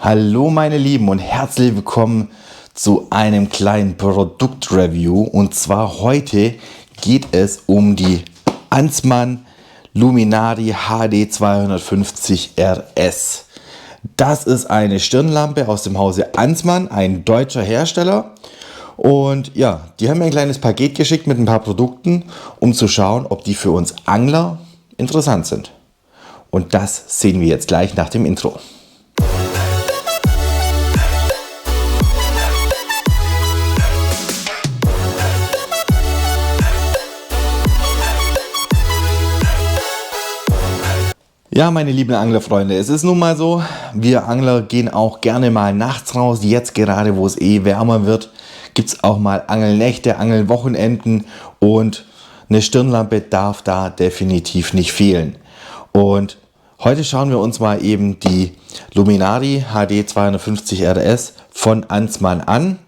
Hallo meine Lieben und herzlich willkommen zu einem kleinen Produktreview. Und zwar heute geht es um die Ansmann Luminari HD 250 RS. Das ist eine Stirnlampe aus dem Hause Ansmann, ein deutscher Hersteller. Und ja, die haben mir ein kleines Paket geschickt mit ein paar Produkten, um zu schauen, ob die für uns Angler interessant sind. Und das sehen wir jetzt gleich nach dem Intro. Ja, meine lieben Anglerfreunde, es ist nun mal so, wir Angler gehen auch gerne mal nachts raus. Jetzt gerade, wo es wärmer wird, gibt es auch mal Angelnächte, Angelwochenenden und eine Stirnlampe darf da definitiv nicht fehlen. Und heute schauen wir uns mal eben die Luminari HD 250 RS von Ansmann an.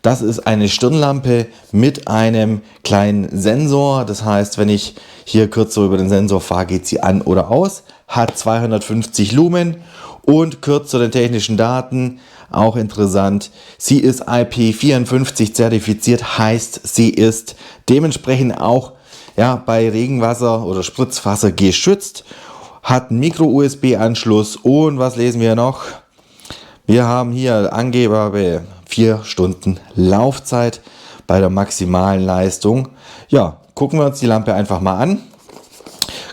Das ist eine Stirnlampe mit einem kleinen Sensor. Das heißt, wenn ich hier kurz so über den Sensor fahre, geht sie an oder aus. Hat 250 Lumen und kurz zu den technischen Daten, auch interessant, sie ist IP54 zertifiziert, heißt sie ist dementsprechend auch bei Regenwasser oder Spritzwasser geschützt, hat einen Micro-USB-Anschluss und was lesen wir noch? Wir haben hier Angabe 4 Stunden Laufzeit bei der maximalen Leistung. Ja, gucken wir uns die Lampe einfach mal an.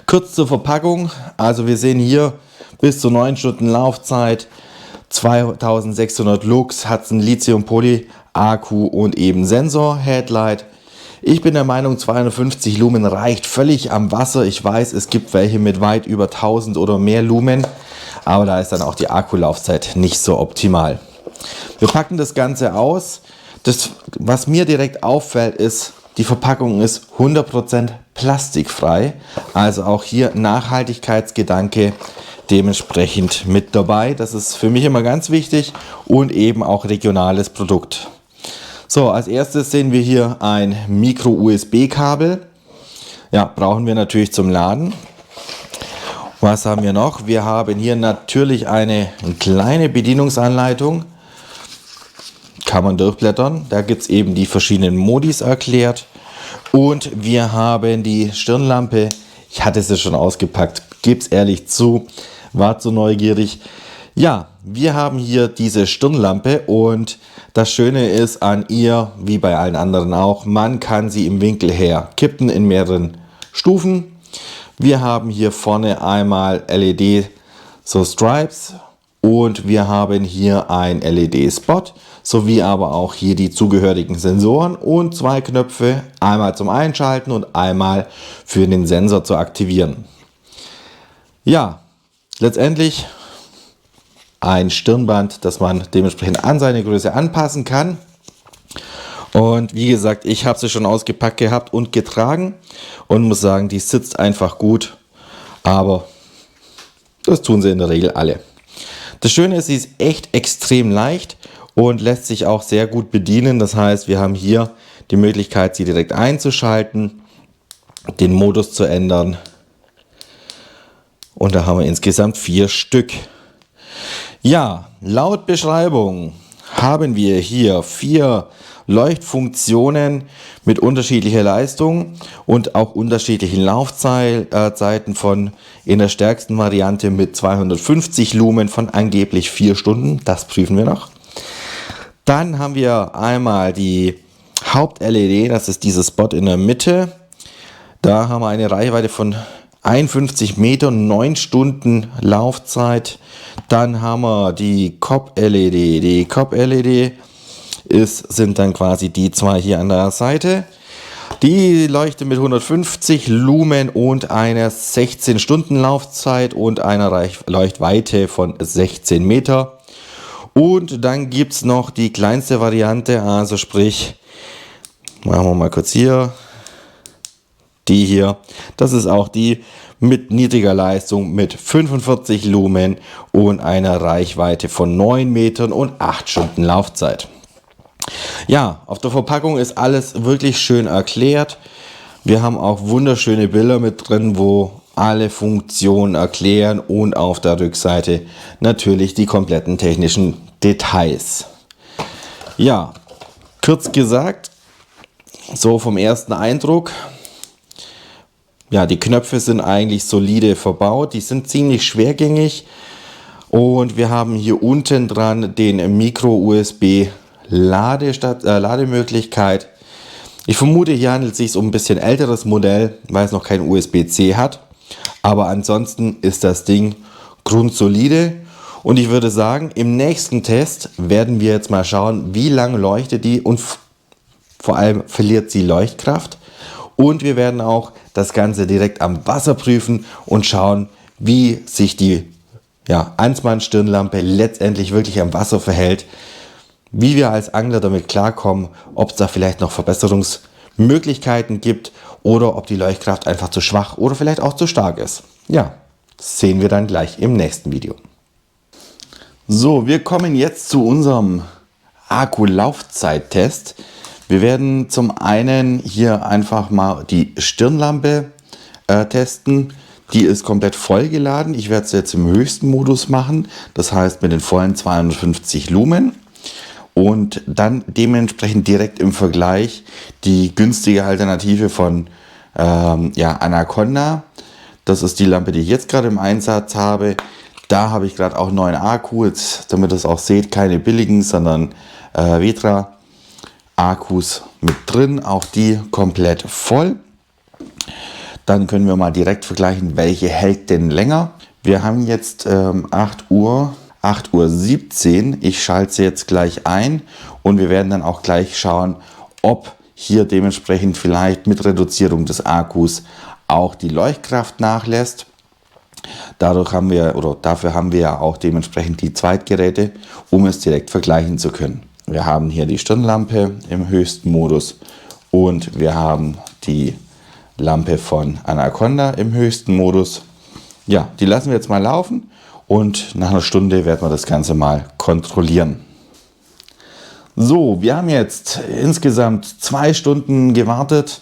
Kurz zur Verpackung, also wir sehen hier bis zu 9 Stunden Laufzeit, 2600 Lux, hat einen Lithium-Poly-Akku und eben Sensor-Headlight. Ich bin der Meinung, 250 Lumen reicht völlig am Wasser. Ich weiß, es gibt welche mit weit über 1000 oder mehr Lumen, aber da ist dann auch die Akkulaufzeit nicht so optimal. Wir packen das Ganze aus. Das, was mir direkt auffällt, ist, die Verpackung ist 100% plastikfrei, also auch hier Nachhaltigkeitsgedanke dementsprechend mit dabei. Das ist für mich immer ganz wichtig und eben auch regionales Produkt. So, als erstes sehen wir hier ein Micro-USB-Kabel. Ja, brauchen wir natürlich zum Laden. Was haben wir noch? Wir haben hier natürlich eine kleine Bedienungsanleitung. Kann man durchblättern. Da gibt es eben die verschiedenen Modis erklärt. Und wir haben die Stirnlampe. Ich hatte sie schon ausgepackt, gebe es ehrlich zu, war zu neugierig. Ja, wir haben hier diese Stirnlampe und das Schöne ist an ihr, wie bei allen anderen auch, man kann sie im Winkel her kippen in mehreren Stufen. Wir haben hier vorne einmal LED, so Stripes. Und wir haben hier ein LED-Spot, sowie aber auch hier die zugehörigen Sensoren und 2 Knöpfe, einmal zum Einschalten und einmal für den Sensor zu aktivieren. Ja, letztendlich ein Stirnband, das man dementsprechend an seine Größe anpassen kann. Und wie gesagt, ich habe sie schon ausgepackt gehabt und getragen und muss sagen, die sitzt einfach gut, aber das tun sie in der Regel alle. Das Schöne ist, sie ist echt extrem leicht und lässt sich auch sehr gut bedienen. Das heißt, wir haben hier die Möglichkeit, sie direkt einzuschalten, den Modus zu ändern. Und da haben wir insgesamt 4 Stück. Ja, laut Beschreibung haben wir hier 4 Leuchtfunktionen mit unterschiedlicher Leistung und auch unterschiedlichen Laufzeiten von in der stärksten Variante mit 250 Lumen von angeblich 4 Stunden. Das prüfen wir noch. Dann haben wir einmal die Haupt-LED, das ist dieser Spot in der Mitte. Da haben wir eine Reichweite von 51 Metern, 9 Stunden Laufzeit. Dann haben wir die COP-LED. Die COP-LED sind dann quasi die 2 hier an der Seite. Die leuchtet mit 150 Lumen und einer 16 Stunden Laufzeit und einer Leuchtweite von 16 Meter. Und dann gibt es noch die kleinste Variante, also sprich, machen wir mal kurz hier, die hier. Das ist auch die mit niedriger Leistung mit 45 Lumen und einer Reichweite von 9 Metern und 8 Stunden Laufzeit. Ja, auf der Verpackung ist alles wirklich schön erklärt. Wir haben auch wunderschöne Bilder mit drin, wo alle Funktionen erklären und auf der Rückseite natürlich die kompletten technischen Details. Ja, kurz gesagt, so vom ersten Eindruck, ja, die Knöpfe sind eigentlich solide verbaut, die sind ziemlich schwergängig und wir haben hier unten dran den Micro-USB-Lademöglichkeit. Ich vermute, hier handelt es sich um ein bisschen älteres Modell, weil es noch kein USB-C hat. Aber ansonsten ist das Ding grundsolide. Und ich würde sagen, im nächsten Test werden wir jetzt mal schauen, wie lang leuchtet die und vor allem verliert sie Leuchtkraft. Und wir werden auch das Ganze direkt am Wasser prüfen und schauen, wie sich die Ansmann Stirnlampe letztendlich wirklich am Wasser verhält. Wie wir als Angler damit klarkommen, ob es da vielleicht noch Verbesserungsmöglichkeiten gibt oder ob die Leuchtkraft einfach zu schwach oder vielleicht auch zu stark ist. Ja, das sehen wir dann gleich im nächsten Video. So, wir kommen jetzt zu unserem Akku-Laufzeittest. Wir werden zum einen hier einfach mal die Stirnlampe testen. Die ist komplett vollgeladen. Ich werde es jetzt im höchsten Modus machen, das heißt mit den vollen 250 Lumen. Und dann dementsprechend direkt im Vergleich die günstige Alternative von Anaconda. Das ist die Lampe, die ich jetzt gerade im Einsatz habe. Da habe ich gerade auch einen neuen Akku, jetzt, damit ihr es auch seht, keine billigen, sondern Vetra Akkus mit drin. Auch die komplett voll. Dann können wir mal direkt vergleichen, welche hält denn länger. Wir haben jetzt 8:17 Uhr. Ich schalte sie jetzt gleich ein und wir werden dann auch gleich schauen, ob hier dementsprechend vielleicht mit Reduzierung des Akkus auch die Leuchtkraft nachlässt. Dafür haben wir ja auch dementsprechend die Zweitgeräte, um es direkt vergleichen zu können. Wir haben hier die Stirnlampe im höchsten Modus und wir haben die Lampe von Anaconda im höchsten Modus. Ja, die lassen wir jetzt mal laufen. Und nach einer Stunde werden wir das Ganze mal kontrollieren. So, wir haben jetzt insgesamt 2 Stunden gewartet,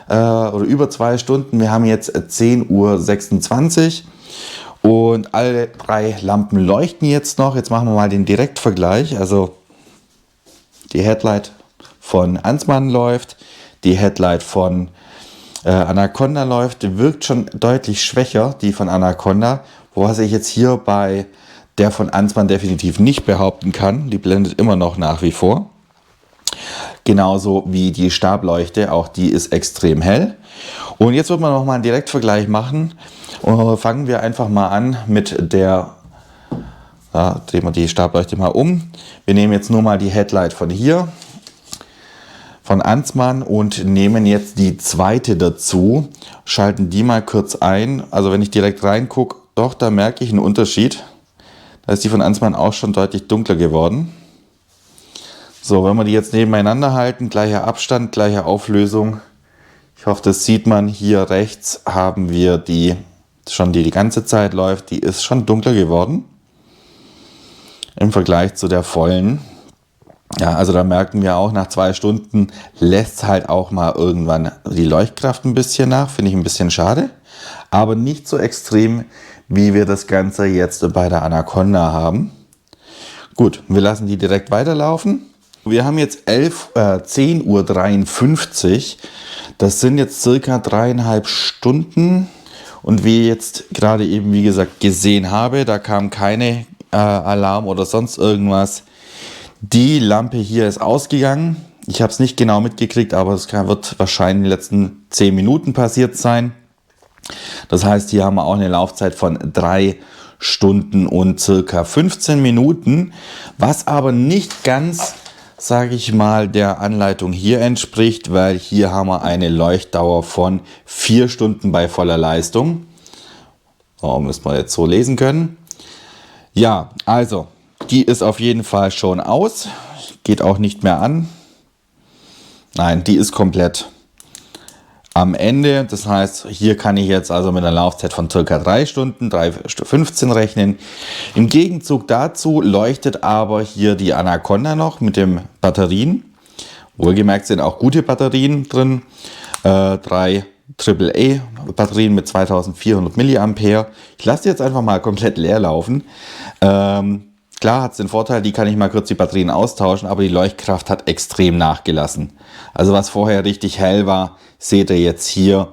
oder über 2 Stunden. Wir haben jetzt 10:26 Uhr und alle 3 Lampen leuchten jetzt noch. Jetzt machen wir mal den Direktvergleich. Also die Headlight von Ansmann läuft, die Headlight von Anaconda läuft, die wirkt schon deutlich schwächer, die von Anaconda. Was ich jetzt hier bei der von Ansmann definitiv nicht behaupten kann. Die blendet immer noch nach wie vor. Genauso wie die Stableuchte, auch die ist extrem hell. Und jetzt wird man noch mal einen Direktvergleich machen. Und fangen wir einfach mal an mit der, drehen wir die Stableuchte mal um. Wir nehmen jetzt nur mal die Headlight von hier, von Ansmann und nehmen jetzt die zweite dazu. Schalten die mal kurz ein. Also wenn ich direkt reingucke, doch, da merke ich einen Unterschied. Da ist die von Ansmann auch schon deutlich dunkler geworden. So, wenn wir die jetzt nebeneinander halten, gleicher Abstand, gleiche Auflösung. Ich hoffe, das sieht man. Hier rechts haben wir die ganze Zeit läuft. Die ist schon dunkler geworden. Im Vergleich zu der vollen. Ja, also da merken wir auch, nach 2 Stunden lässt halt auch mal irgendwann die Leuchtkraft ein bisschen nach. Finde ich ein bisschen schade. Aber nicht so extrem, wie wir das Ganze jetzt bei der Anaconda haben. Gut, wir lassen die direkt weiterlaufen. Wir haben jetzt 10:53 Uhr. Das sind jetzt circa 3,5 Stunden. Und wie ich jetzt gerade eben, wie gesagt, gesehen habe, da kam keine Alarm oder sonst irgendwas. Die Lampe hier ist ausgegangen. Ich habe es nicht genau mitgekriegt, aber es wird wahrscheinlich in den letzten 10 Minuten passiert sein. Das heißt, hier haben wir auch eine Laufzeit von 3 Stunden und circa 15 Minuten, was aber nicht ganz, sage ich mal, der Anleitung hier entspricht, weil hier haben wir eine Leuchtdauer von 4 Stunden bei voller Leistung. So, müssen wir jetzt so lesen können. Ja, also, die ist auf jeden Fall schon aus, geht auch nicht mehr an. Nein, die ist komplett am Ende. Das heißt, hier kann ich jetzt also mit einer Laufzeit von ca. 3 Stunden, 3:15 rechnen. Im Gegenzug dazu leuchtet aber hier die Anaconda noch mit den Batterien. Wohlgemerkt sind auch gute Batterien drin. 3 AAA-Batterien mit 2400 mA. Ich lasse die jetzt einfach mal komplett leer laufen. Klar hat es den Vorteil, die kann ich mal kurz die Batterien austauschen, aber die Leuchtkraft hat extrem nachgelassen. Also was vorher richtig hell war, seht ihr jetzt hier,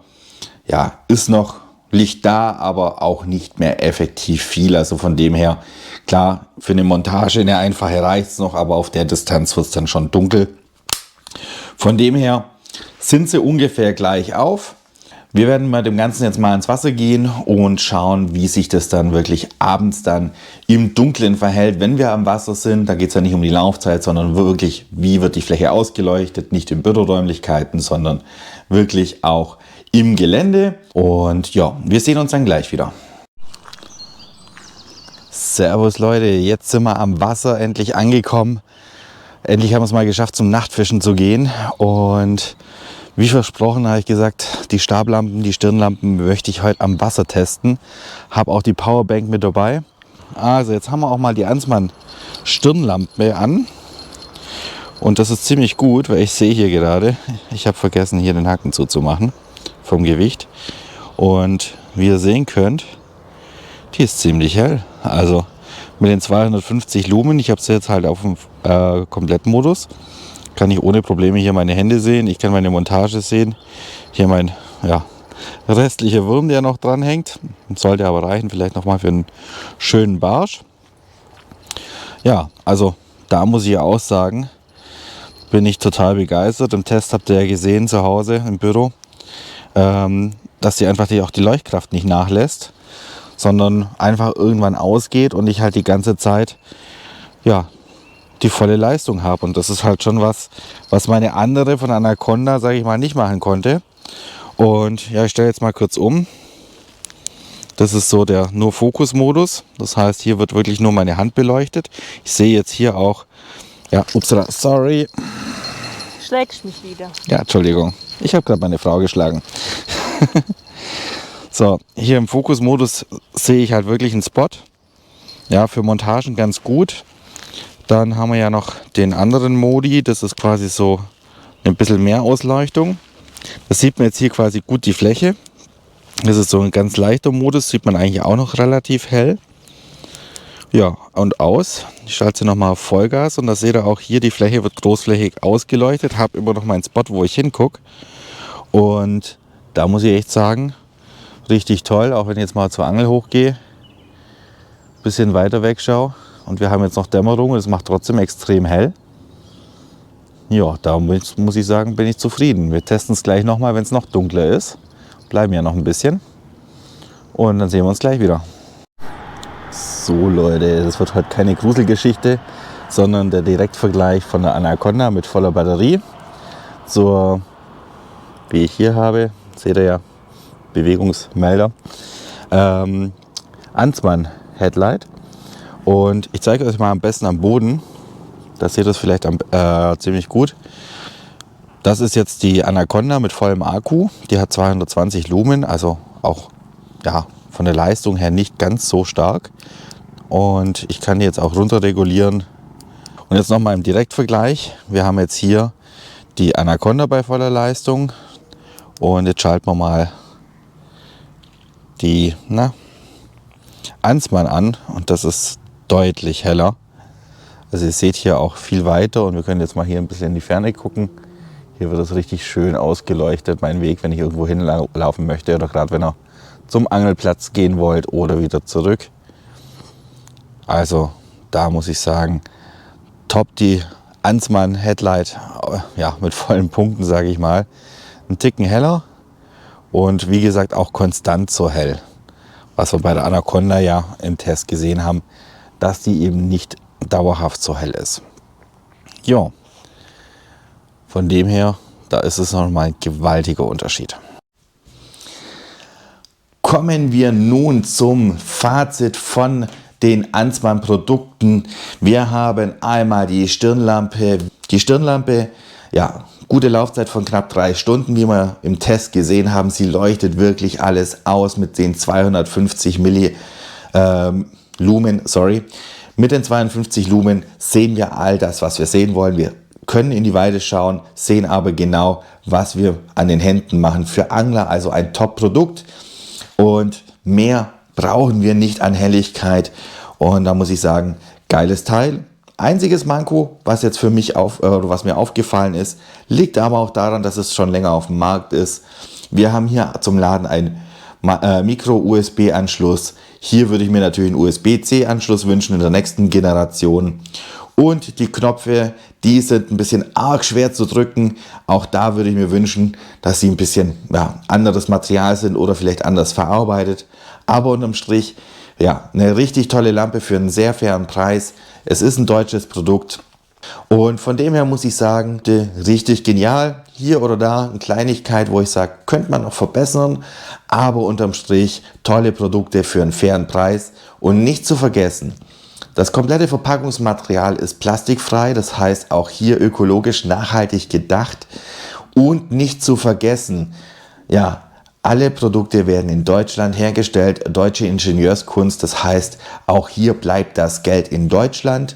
ja, ist noch Licht da, aber auch nicht mehr effektiv viel. Also von dem her, klar, für eine Montage, eine einfache reicht es noch, aber auf der Distanz wird es dann schon dunkel. Von dem her sind sie ungefähr gleich auf. Wir werden mit dem Ganzen jetzt mal ins Wasser gehen und schauen, wie sich das dann wirklich abends dann im Dunkeln verhält, wenn wir am Wasser sind. Da geht es ja nicht um die Laufzeit, sondern wirklich, wie wird die Fläche ausgeleuchtet. Nicht in Büroräumlichkeiten, sondern wirklich auch im Gelände. Und ja, wir sehen uns dann gleich wieder. Servus Leute, jetzt sind wir am Wasser endlich angekommen. Endlich haben wir es mal geschafft, zum Nachtfischen zu gehen. Und wie versprochen habe ich gesagt, die Stablampen, die Stirnlampen möchte ich heute am Wasser testen. Habe auch die Powerbank mit dabei. Also jetzt haben wir auch mal die Ansmann Stirnlampe an. Und das ist ziemlich gut, weil ich sehe hier gerade, ich habe vergessen hier den Haken zuzumachen vom Gewicht. Und wie ihr sehen könnt, die ist ziemlich hell. Also mit den 250 Lumen, ich habe sie jetzt halt auf dem Komplettmodus, kann ich ohne Probleme hier meine Hände sehen. Ich kann meine Montage sehen. Hier mein restlicher Wurm, der noch dran hängt. Sollte aber reichen, vielleicht noch mal für einen schönen Barsch. Ja, also da muss ich auch sagen, bin ich total begeistert. Im Test habt ihr ja gesehen zu Hause im Büro, dass die einfach auch die Leuchtkraft nicht nachlässt, sondern einfach irgendwann ausgeht und ich halt die ganze Zeit die volle Leistung habe. Und das ist halt schon was meine andere von Anaconda, sage ich mal, nicht machen konnte. Und ja, ich stelle jetzt mal kurz um. Das ist so der nur Fokus-Modus. Das heißt, hier wird wirklich nur meine Hand beleuchtet. Ich sehe jetzt hier auch, sorry. Schlägst mich wieder. Ja, Entschuldigung. Ich habe gerade meine Frau geschlagen. So, hier im Fokus-Modus sehe ich halt wirklich einen Spot. Ja, für Montagen ganz gut. Dann haben wir ja noch den anderen Modi, das ist quasi so ein bisschen mehr Ausleuchtung. Das sieht man jetzt hier quasi gut die Fläche. Das ist so ein ganz leichter Modus, sieht man eigentlich auch noch relativ hell. Ja, und aus. Ich schalte sie nochmal auf Vollgas und da seht ihr auch hier, die Fläche wird großflächig ausgeleuchtet. Habe immer noch meinen Spot, wo ich hingucke. Und da muss ich echt sagen, richtig toll, auch wenn ich jetzt mal zur Angel hochgehe, bisschen weiter wegschaue. Und wir haben jetzt noch Dämmerung und es macht trotzdem extrem hell. Ja, da muss ich sagen, bin ich zufrieden. Wir testen es gleich nochmal, wenn es noch dunkler ist. Bleiben ja noch ein bisschen. Und dann sehen wir uns gleich wieder. So Leute, das wird heute keine Gruselgeschichte, sondern der Direktvergleich von der Anaconda mit voller Batterie zur, wie ich hier habe, seht ihr ja, Bewegungsmelder, Ansmann Headlight. Und ich zeige euch mal am besten am Boden, da seht ihr das vielleicht ziemlich gut. Das ist jetzt die Anaconda mit vollem Akku, die hat 220 Lumen, also auch von der Leistung her nicht ganz so stark. Und ich kann die jetzt auch runter regulieren. Und jetzt nochmal im Direktvergleich, wir haben jetzt hier die Anaconda bei voller Leistung und jetzt schalten wir mal die Ansmann an und das ist deutlich heller. Also ihr seht hier auch viel weiter und wir können jetzt mal hier ein bisschen in die Ferne gucken. Hier wird es richtig schön ausgeleuchtet, mein Weg, wenn ich irgendwo hinlaufen möchte oder gerade wenn ihr zum Angelplatz gehen wollt oder wieder zurück. Also da muss ich sagen, top die Ansmann Headlight, mit vollen Punkten, sage ich mal. Ein Ticken heller und wie gesagt auch konstant so hell. Was wir bei der Anaconda ja im Test gesehen haben, dass die eben nicht dauerhaft so hell ist. Ja, von dem her, da ist es nochmal ein gewaltiger Unterschied. Kommen wir nun zum Fazit von den Ansmann Produkten. Wir haben einmal die Stirnlampe. Die Stirnlampe, gute Laufzeit von knapp 3 Stunden, wie wir im Test gesehen haben. Sie leuchtet wirklich alles aus mit den 250 Lumen. Mit den 52 Lumen sehen wir all das, was wir sehen wollen. Wir können in die Weide schauen, sehen aber genau, was wir an den Händen machen für Angler, also ein Top-Produkt. Und mehr brauchen wir nicht an Helligkeit. Und da muss ich sagen, geiles Teil. Einziges Manko, was jetzt für mich was mir aufgefallen ist, liegt aber auch daran, dass es schon länger auf dem Markt ist. Wir haben hier zum Laden einen Micro-USB-Anschluss. Hier würde ich mir natürlich einen USB-C-Anschluss wünschen in der nächsten Generation. Und die Knöpfe, die sind ein bisschen arg schwer zu drücken. Auch da würde ich mir wünschen, dass sie ein bisschen anderes Material sind oder vielleicht anders verarbeitet. Aber unterm Strich, ja, eine richtig tolle Lampe für einen sehr fairen Preis. Es ist ein deutsches Produkt. Und von dem her muss ich sagen, richtig genial. Hier oder da eine Kleinigkeit, wo ich sage, könnte man noch verbessern. Aber unterm Strich tolle Produkte für einen fairen Preis. Und nicht zu vergessen, das komplette Verpackungsmaterial ist plastikfrei, das heißt auch hier ökologisch nachhaltig gedacht. Und nicht zu vergessen, ja, alle Produkte werden in Deutschland hergestellt, deutsche Ingenieurskunst, das heißt auch hier bleibt das Geld in Deutschland.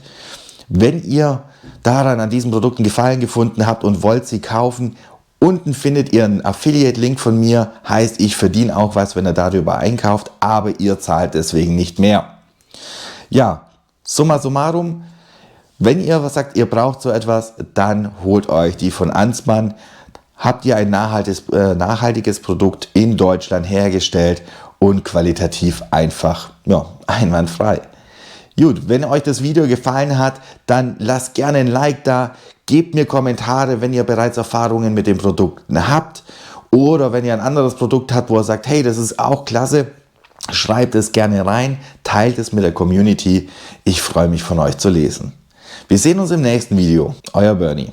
Wenn ihr daran an diesen Produkten Gefallen gefunden habt und wollt sie kaufen, unten findet ihr einen Affiliate-Link von mir, heißt ich verdiene auch was, wenn ihr darüber einkauft, aber ihr zahlt deswegen nicht mehr. Ja, summa summarum, wenn ihr was sagt, ihr braucht so etwas, dann holt euch die von Ansmann. Habt ihr ein nachhaltiges Produkt in Deutschland hergestellt und qualitativ einfach einwandfrei. Gut, wenn euch das Video gefallen hat, dann lasst gerne ein Like da, gebt mir Kommentare, wenn ihr bereits Erfahrungen mit den Produkten habt oder wenn ihr ein anderes Produkt habt, wo ihr sagt, hey, das ist auch klasse. Schreibt es gerne rein, teilt es mit der Community. Ich freue mich von euch zu lesen. Wir sehen uns im nächsten Video. Euer Bernie.